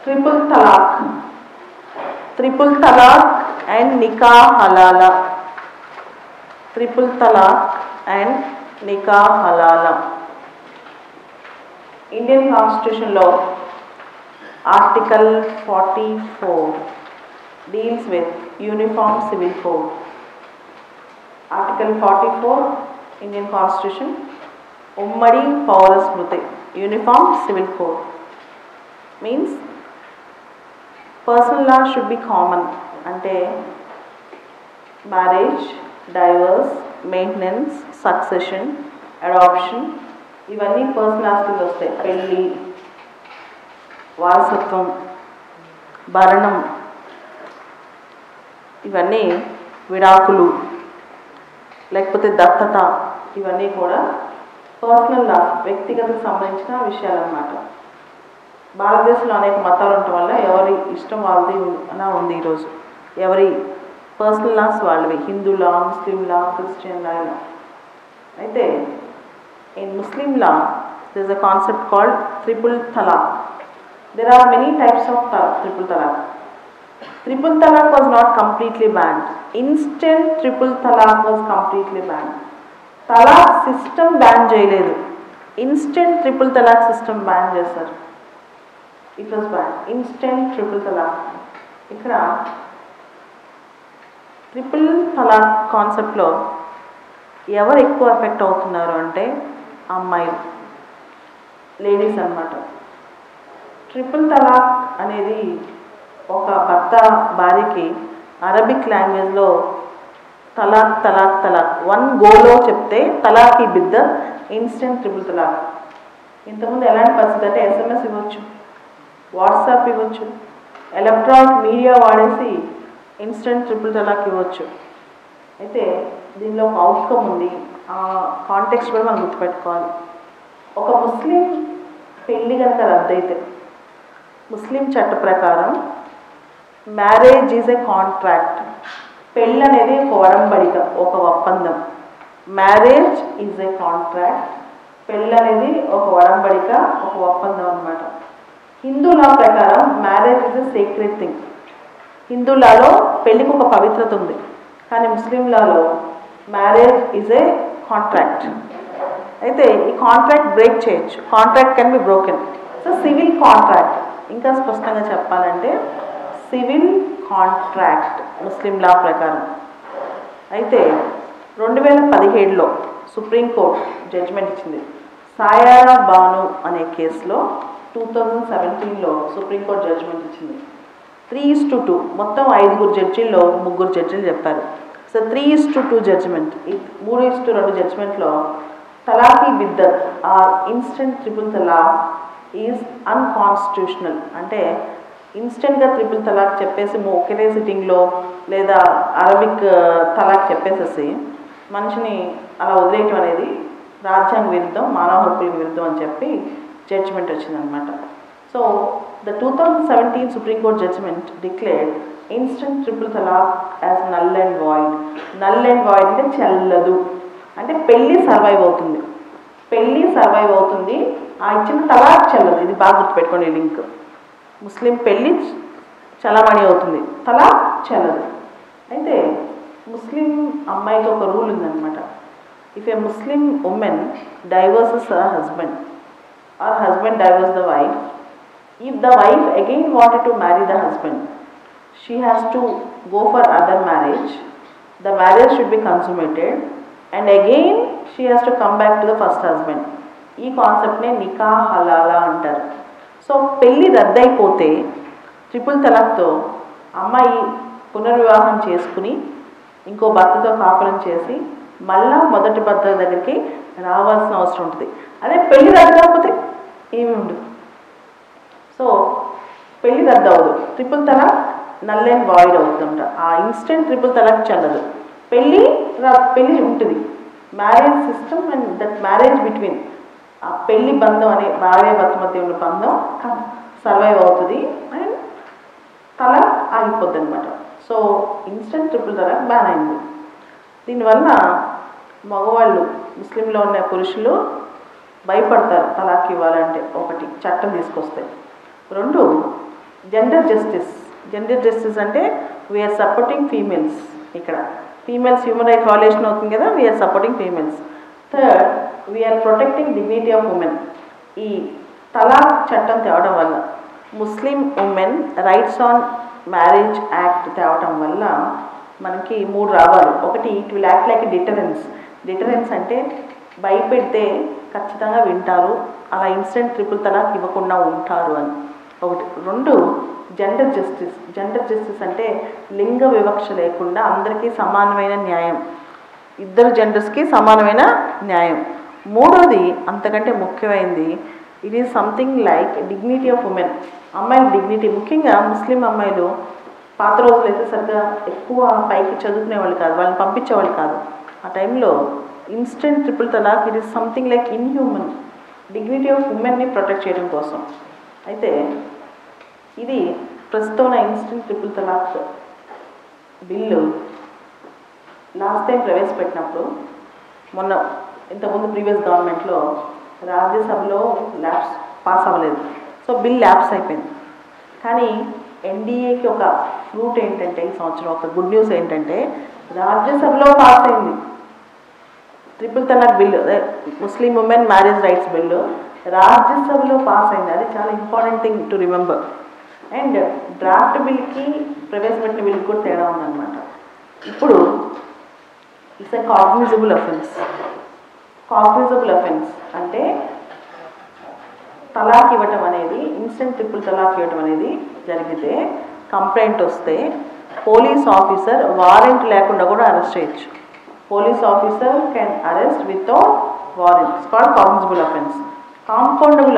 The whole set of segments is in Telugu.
Triple talaq, triple talaq and nikah halala, triple talaq and nikah halala. Indian కాన్స్టిట్యూషన్లో article 44 deals with uniform civil code. Article 44 Indian Constitution ఉమ్మడి పౌర స్మృతి uniform civil code means personal law should be common. అంటే marriage, divorce, maintenance, succession, adoption ఇవన్నీ పర్సనల్ లాస్ కింద వస్తాయి. పెళ్ళి, వారసత్వం, భరణం ఇవన్నీ, విడాకులు లేకపోతే దత్తత ఇవన్నీ కూడా పర్సనల్ లా వ్యక్తిగతకు సంబంధించిన విషయాలు అన్నమాట. భారతదేశంలో అనేక మతాలు ఉండటం వల్ల ఎవరి ఇష్టం వాళ్ళది అలా ఉంది. ఈరోజు ఎవరి పర్సనల్ లాస్ వాళ్ళవి, హిందూ లా, ముస్లిం లా, క్రిస్టియన్ లా ఇలా. అయితే in Muslim law there is a concept called triple talaq. There are many types of triple talaq. Triple talaq was not completely banned. Instant triple talaq was completely banned. Talaq system ban చేయలేదు, instant triple talaq system ban చేశారు. It was ban instant triple talaq. ఇక్కడ ట్రిపుల్ తలాక్ కాన్సెప్ట్లో ఎవరు ఎక్కువ ఎఫెక్ట్ అవుతున్నారు అంటే అమ్మాయిలు, లేడీస్ అన్నమాట. ట్రిపుల్ తలాక్ అనేది ఒక భర్త భార్యకి అరబిక్ లాంగ్వేజ్లో తలాక్ తలాక్ తలాక్ వన్ గోలో చెప్తే తలాక్ బిద్ద ఇన్స్టెంట్ ట్రిపుల్ తలాక్. ఇంతకుముందు ఎలాంటి పరిస్థితి అంటే SMS ఇవ్వచ్చు, వాట్సాప్ ఇవ్వచ్చు, ఎలక్ట్రానిక్ మీడియా వాడేసి ఇన్స్టెంట్ ట్రిపుల్ తలాక్ ఇవ్వచ్చు. అయితే దీనిలో ఒక అవుట్కమ్ ఉంది, ఆ కాంటెక్స్ట్ కూడా మనం గుర్తుపెట్టుకోవాలి. ఒక ముస్లిం పెళ్ళి కనుక రద్దయితే ముస్లిం చట్ట ప్రకారం మ్యారేజ్ ఈజ్ ఏ కాంట్రాక్ట్. పెళ్ళి అనేది ఒక ఒడంబడిక, ఒక ఒప్పందం. మ్యారేజ్ ఈజ్ ఏ కాంట్రాక్ట్, పెళ్ళి అనేది ఒక ఒడంబడిక, ఒక ఒప్పందం అన్నమాట. హిందూ లా ప్రకారం marriage is a secret thing. Hindu లాలో పెళ్ళికి ఒక పవిత్రత ఉంది, కానీ ముస్లిం లాలో మ్యారేజ్ ఈజ్ ఏ కాంట్రాక్ట్. అయితే ఈ కాంట్రాక్ట్ బ్రేక్ చేయొచ్చు, contract can be broken. So civil contract, ఇంకా స్పష్టంగా చెప్పాలంటే సివిల్ కాంట్రాక్ట్ ముస్లిం లా ప్రకారం. అయితే 2017లో సుప్రీంకోర్టు జడ్జిమెంట్ ఇచ్చింది. సాయారా బాను అనే కేసులో 2017లో సుప్రీంకోర్టు జడ్జిమెంట్ ఇచ్చింది. 3:2 మొత్తం 5 జడ్జీల్లో 3 జడ్జీలు చెప్పారు. సో 3:2 జడ్జిమెంట్, ఈ 3:2 జడ్జిమెంట్లో talaq biddat or instant triple talaq is unconstitutional. అంటే ఇన్స్టెంట్గా ట్రిపుల్ తలాక్ చెప్పేసి ఒకటే సిట్టింగ్లో లేదా అరబిక్ తలాక్ చెప్పేసేసి మనిషిని అలా వదిలేయటం అనేది రాజ్యాంగ విరుద్ధం, మానవ హక్కులకు విరుద్ధం అని చెప్పి జడ్జిమెంట్ వచ్చిందనమాట. So the 2017 Supreme Court judgment declared instant triple talaq as null and void. Null and void అంటే చెల్లదు, అంటే పెళ్ళి సర్వైవ్ అవుతుంది, పెళ్ళి సర్వైవ్ అవుతుంది, ఆ ఇచ్చిన తలాక్ చెల్లదు. ఇది బాగా గుర్తుపెట్టుకోండి లింక్. ముస్లిం పెళ్ళి చలామణి అవుతుంది, తలాక్ చెల్లదు. అయితే ముస్లిం అమ్మాయికి ఒక రూల్ ఉందన్నమాట. If A Muslim women divorces her husband or husband divorce the wife, if the wife again wanted to marry the husband, she has to go for other marriage. The marriage should be consummated and again she has to come back to the first husband. ఈ కాన్సెప్ట్నే నికా హలాలా అంటారు. సో పెళ్ళి రద్దయిపోతే ట్రిపుల్ తలాక్తో అమ్మాయి పునర్వివాహం చేసుకుని ఇంకో భర్తతో కాపురం చేసి మళ్ళా మొదటి భర్త దగ్గరికి రావాల్సిన అవసరం ఉంటుంది. అదే పెళ్ళి రద్దు కాకపోతే ఏమి ఉండదు. సో పెళ్ళి రద్దు అవ్వదు, triple talaq null and void అవుతుంట. ఆ ఇన్స్టెంట్ ట్రిపుల్ తలాక్ చెల్లదు, పెళ్ళి ఉంటుంది. Marriage system and that marriage between ఆ పెళ్ళి బంధం అనే భార్య భర్త మధ్య ఉన్న బంధం సర్వైవ్ అవుతుంది అండ్ తలాక్ ఆగిపోద్ది అనమాట. సో ఇన్స్టెంట్ ట్రిపుల్ తలాక్ బ్యాన్ అయింది. దీనివల్ల మగవాళ్ళు, ముస్లింలో ఉన్న పురుషులు భయపడతారు తలాక్ ఇవ్వాలంటే. ఒకటి, చట్టం తీసుకొస్తాయి. 2, జెండర్ జస్టిస్ అంటే వీఆర్ సపోర్టింగ్ ఫీమేల్స్. ఇక్కడ ఫీమేల్స్ హ్యూమన్ రైట్ వాల్యుయేషన్ అవుతుంది కదా, we are supporting females. Third, we are protecting dignity of women. ఈ తలాక్ చట్టం తేవడం వల్ల, Muslim women rights on marriage act తేవడం వల్ల మనకి 3 రావాలి. ఒకటి, it will act like deterrence అంటే భయపెడితే ఖచ్చితంగా వింటారు, అలా ఇన్స్టెంట్ ట్రిపుల్ తలాక్ ఇవ్వకుండా ఉంటారు అని ఒకటి. 2, జెండర్ జస్టిస్ అంటే లింగ వివక్ష లేకుండా అందరికీ సమానమైన న్యాయం, ఇద్దరు జెండర్స్కి సమానమైన న్యాయం. 3వది అంతకంటే ముఖ్యమైనది, it is something like dignity of women. అమ్మాయిల డిగ్నిటీ, ముఖ్యంగా ముస్లిం అమ్మాయిలు పాత రోజులు అయితే సరిగ్గా ఎక్కువ పైకి చదువుకునేవాళ్ళు కాదు, వాళ్ళని పంపించేవాళ్ళు కాదు. ఆ టైంలో instant triple talaq it is something like inhuman. Dignity of ఉమెన్ని ప్రొటెక్ట్ చేయడం కోసం. అయితే ఇది ప్రస్తుతం instant triple talaq bill last time ప్రవేశపెట్టినప్పుడు, మొన్న ఇంతకుముందు ప్రీవియస్ గవర్నమెంట్లో రాజ్యసభలో పాస్ అవ్వలేదు. సో బిల్ ల్యాప్స్ అయిపోయింది. కానీ ఎన్డీఏకి ఒక ఫ్రూట్ ఏంటంటే, ఈ సంవత్సరం ఒక గుడ్ న్యూస్ ఏంటంటే, రాజ్యసభలో పాస్ అయింది triple talaq bill, Muslim women marriage rights bill రాజ్యసభలో పాస్ అయింది. అది చాలా important thing to remember. And draft బిల్కి ప్రవేశపెట్టిన బిల్కి కూడా తేడా ఉందన్నమాట. ఇప్పుడు ఇట్స్ ఎ కాగ్నిజబుల్ అఫెన్స్ అంటే తలాక్ ఇవ్వటం అనేది, ఇన్స్టెంట్ ట్రిపుల్ తలాక్ ఇవ్వటం అనేది జరిగితే, కంప్లైంట్ వస్తే పోలీస్ ఆఫీసర్ వారెంట్ లేకుండా కూడా అరెస్ట్ చేయొచ్చు. Police officer can arrest without warrant. It's called cognizable offence. Compoundable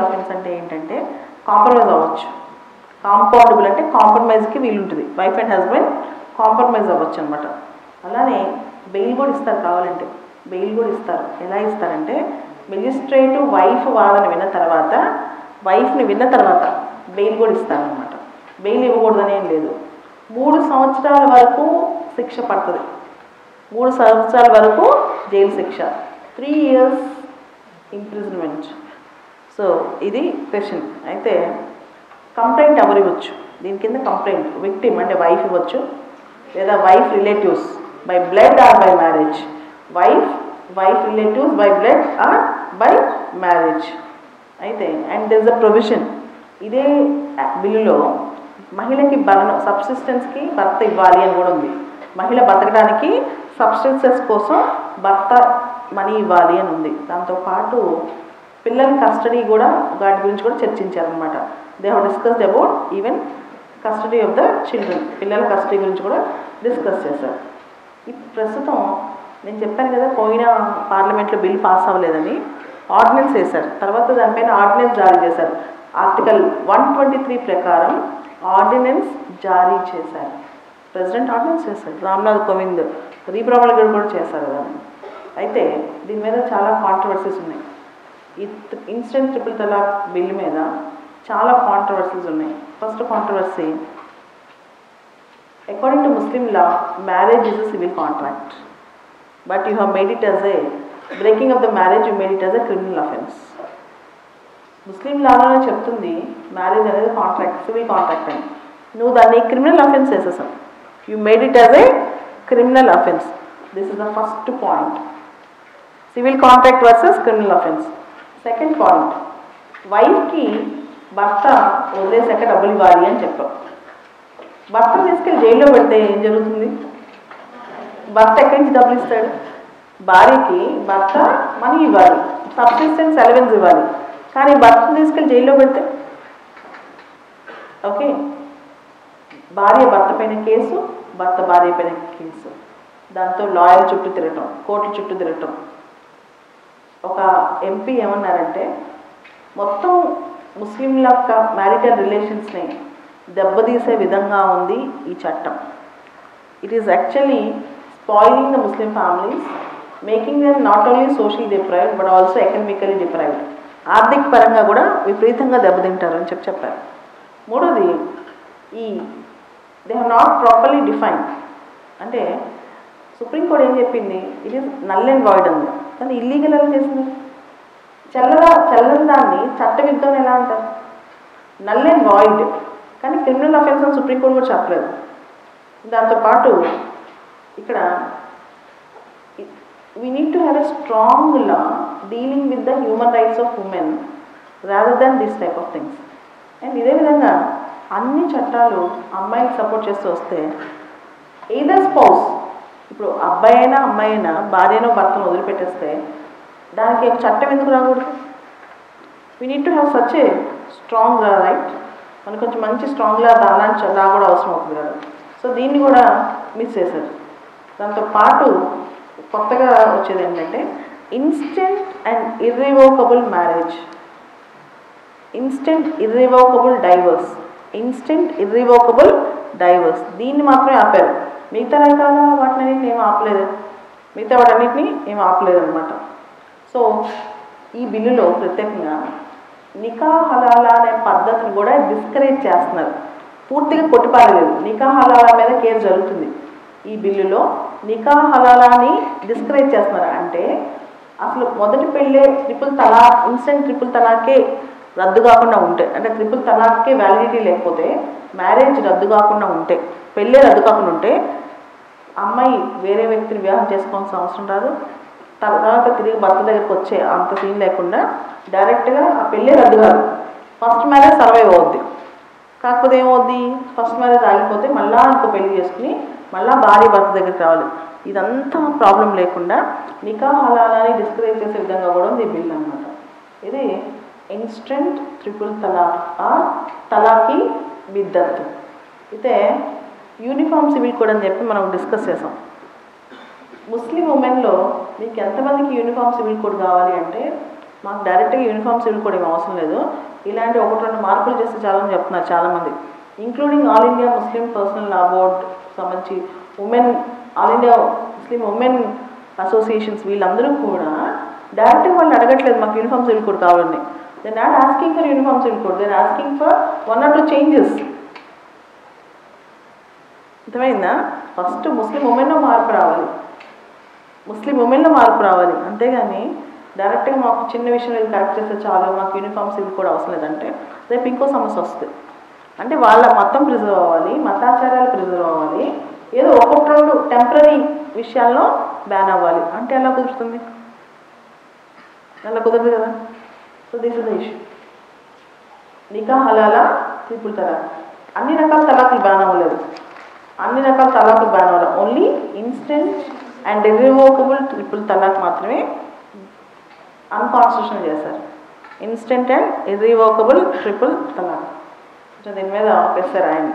offence అంటే ఏంటంటే కాంప్రమైజ్ అవ్వచ్చు. కాంపౌండబుల్ అంటే కాంప్రమైజ్కి వీలుంటుంది, వైఫ్ అండ్ హస్బెండ్ కాంప్రమైజ్ అవ్వచ్చు అనమాట. అలానే బెయిల్ కూడా ఇస్తారు, కావాలంటే బెయిల్ కూడా ఇస్తారు. ఎలా ఇస్తారంటే, మెజిస్ట్రేటు వైఫ్ని విన్న తర్వాత బెయిల్ కూడా ఇస్తారనమాట. బెయిల్ ఇవ్వకూడదని ఏం లేదు. 3 సంవత్సరాల వరకు శిక్ష పడుతుంది, 3 సంవత్సరాల వరకు జైలు శిక్ష, 3 years ఇంప్రిజన్మెంట్. సో ఇది క్వశ్చన్. అయితే కంప్లైంట్ ఎవరు ఇవ్వచ్చు దీని కింద? కంప్లైంట్ విక్టిమ్ అంటే వైఫ్ ఇవ్వచ్చు, లేదా wife relatives by blood or by marriage. Wife relatives by blood or by marriage. అయితే and there is a provision, ఇదే బిల్లులో మహిళకి సబ్సిస్టెన్స్కి భర్త ఇవ్వాలి అని కూడా ఉంది. మహిళ బతకడానికి సబ్సిస్టెన్స్ కోసం భర్త మనీ ఇవ్వాలి అని ఉంది. దాంతోపాటు పిల్లల కస్టడీ కూడా, వాటి గురించి కూడా చర్చించారనమాట. They have discussed about even custody of the children. పిల్లల కస్టడీ గురించి కూడా డిస్కస్ చేశారు. ప్రస్తుతం నేను చెప్పాను కదా, పోయిన పార్లమెంట్లో బిల్ పాస్ అవ్వలేదని ఆర్డినెన్స్ వేశారు. తర్వాత దానిపైన ఆర్డినెన్స్ జారీ చేశారు. ఆర్టికల్ 123 ప్రకారం ఆర్డినెన్స్ జారీ చేశారు. ప్రెసిడెంట్ ఆర్డినెన్స్ చేశారు, రామ్నాథ్ కోవింద్ రీప్రమల్గడ్ కూడా చేశారు దాన్ని. అయితే దీని మీద చాలా కాంట్రవర్సీస్ ఉన్నాయి. ఈ ఇన్స్టెంట్ ట్రిపుల్ తలాక్ బిల్ మీద చాలా కాంట్రవర్సీస్ ఉన్నాయి. First controversy, according to Muslim law, marriage is a civil contract, but you have made it as a breaking of the marriage, you made it as a criminal offence. Muslim లాలోనే చెప్తుంది మ్యారేజ్ అనేది కాంట్రాక్ట్, సివిల్ కాంట్రాక్ట్ అని. నువ్వు దాన్ని క్రిమినల్ అఫెన్స్ చేసేసావు. You made it as a criminal offence. This is the first point. Civil contract versus criminal offence. Second point, వైఫ్కి భర్త వదిలేసాక డబ్బులు ఇవ్వాలి అని చెప్పావు. భర్త తీసుకెళ్ళి జైల్లో పెడితే ఏం జరుగుతుంది? భర్త ఎక్కడి నుంచి డబ్బులు ఇస్తాడు? భార్యకి భర్త మనీ ఇవ్వాలి, సబ్సిస్టెన్స్ అలవెన్స్ ఇవ్వాలి. కానీ భర్తను తీసుకెళ్ళి జైల్లో పెడితే ఓకే, భర్త పైన కేసు, భార్య పైన కేసు, దాంతో లాయర్ చుట్టూ తిరగటం, కోర్టు చుట్టూ తిరగటం. ఒక ఎంపీ ఏమన్నారంటే, మొత్తం ముస్లింల యొక్క మ్యారిటల్ రిలేషన్స్ని దెబ్బతీసే విధంగా ఉంది ఈ చట్టం. It is actually spoiling the Muslim families, making them not only social deprived but also economically deprived. ఆర్థిక పరంగా కూడా విపరీతంగా దెబ్బతింటారు అని చెప్పారు. మూడోది, they have not properly defined. అంటే సుప్రీంకోర్టు ఏం చెప్పింది, it is null and void అంది. కానీ ఇల్లీగల్ ఎలా చేసింది? చెల్లని దాన్ని చట్టవిరుద్ధం ఎలా అంటారు? Null and void. కానీ క్రిమినల్ అఫెన్స్ అని సుప్రీంకోర్టు కూడా చెప్పలేదు. దాంతోపాటు ఇక్కడ we need to have a strong law dealing with the human rights of women rather than this type of things. And ఇదే విధంగా అన్ని చట్టాలు అమ్మాయికి సపోర్ట్ చేస్తూ వస్తే either spouse, ఇప్పుడు అబ్బాయి అయినా అమ్మాయి అయినా భార్యనో భర్తను వదిలిపెట్టేస్తే దానికి చట్టం ఎందుకు రాకూడదు? We need to have such a strong law, right? మనకు కొంచెం మంచి స్ట్రాంగ్ లా అలాంటి లా కూడా అవసరం అవుతుంది కదా. సో దీన్ని కూడా మిస్ చేశారు. దాంతోపాటు కొత్తగా వచ్చేది ఏంటంటే instant and irrevocable marriage, instant irrevocable divorce, instant irrevocable divorce. దీన్ని మాత్రమే ఆపారు. మిగతా రకాల వాటిని ఏం ఆపలేదు, మిగతా వాటన్నిటిని ఏం ఆపలేదు అనమాట. సో ఈ బిల్లులో ప్రత్యేకంగా నికా హలాలా అనే పద్ధతిని కూడా డిస్కరేజ్ చేస్తున్నారు. పూర్తిగా కొట్టిపారలేదు. నికా హలాలా మీద కేసు జరుగుతుంది. ఈ బిల్లులో నికా హలాలాని డిస్కరేజ్ చేస్తున్నారు. అంటే అసలు మొదటి పెళ్ళే ట్రిపుల్ తలాక్, ఇన్స్టెంట్ ట్రిపుల్ తలాకే రద్దు కాకుండా ఉంటే, అంటే ట్రిపుల్ తలాక్కే వ్యాలిడిటీ లేకపోతే, మ్యారేజ్ రద్దు కాకుండా ఉంటే, పెళ్ళే రద్దు కాకుండా ఉంటే అమ్మాయి వేరే వ్యక్తిని వివాహం చేసుకోవాల్సిన అవసరం రాదు. తర్వాత తిరిగి భర్త దగ్గరికి వచ్చే అంత సీన్ లేకుండా డైరెక్ట్గా ఆ పెళ్ళే రద్దు కాదు. ఫస్ట్ మ్యారేజ్ సర్వైవ్ అవుద్ది. కాకపోతే ఏమవుద్ది, ఫస్ట్ మ్యారేజ్ ఆగిపోతే మళ్ళీ ఇంకో పెళ్లి చేసుకుని మళ్ళీ భార్య భర్త దగ్గరికి రావాలి. ఇదంతా ప్రాబ్లం లేకుండా నికా హలాలాని డిస్కరేజ్ చేసే విధంగా కూడా ఉంది ఈ బిల్ అనమాట. ఇది instant triple talaq are తలాకి biddat. అయితే యూనిఫామ్ సివిల్ కోడ్ అని చెప్పి మనం డిస్కస్ చేసాం. ముస్లిం ఉమెన్లో మీకు ఎంతమందికి యూనిఫామ్ సివిల్ కోడ్ కావాలి అంటే, మాకు డైరెక్ట్గా యూనిఫామ్ సివిల్ కోడ్ ఏమి అవసరం లేదు, ఇలాంటి 1-2 మార్పులు చేస్తే చాలని చెప్తున్నారు చాలామంది. Including all India Muslim personal law board సంబంధించి women, all India Muslim women associations, వీళ్ళందరూ కూడా డైరెక్ట్గా వాళ్ళు అడగట్లేదు మాకు యూనిఫామ్ సివిల్ కోడ్ కావాలని. They not asking for uniform civil code, they asking for 1 or 2 changes. అర్థమైందా? ఫస్ట్ ముస్లిం ఉమెన్లో మార్పు రావాలి, ముస్లిం ఉమెన్లో మార్పు రావాలి. అంతేగాని డైరెక్ట్గా మాకు చిన్న విషయం ఇది కరెక్ట్ చేస్తే చాలు, మాకు యూనిఫామ్ సివిల్ కోడ్ అవసరం లేదంటే రేపు ఇంకో సమస్య వస్తుంది. అంటే వాళ్ళ మతం ప్రిజర్వ్ అవ్వాలి, మతాచారాలు ప్రిజర్వ్ అవ్వాలి, ఏదో 1-2 టెంపరీ విషయాల్లో బ్యాన్ అవ్వాలి అంటే ఎలా కుదురుతుంది? అలా కుదరదు కదా. So this is the issue. Nikah halala triple talaq, అన్ని రకాల తలాకులు బ్యాన్ అవ్వలేదు, అన్ని రకాల తలాకులు బ్యాన్ అవ్వాలి. Only instant and irrevocable triple talaq మాత్రమే అన్కాన్స్టిట్యూషనల్ చేశారు. Instant and irrevocable triple talaq. దీని మీద ఒకసారి ఆయన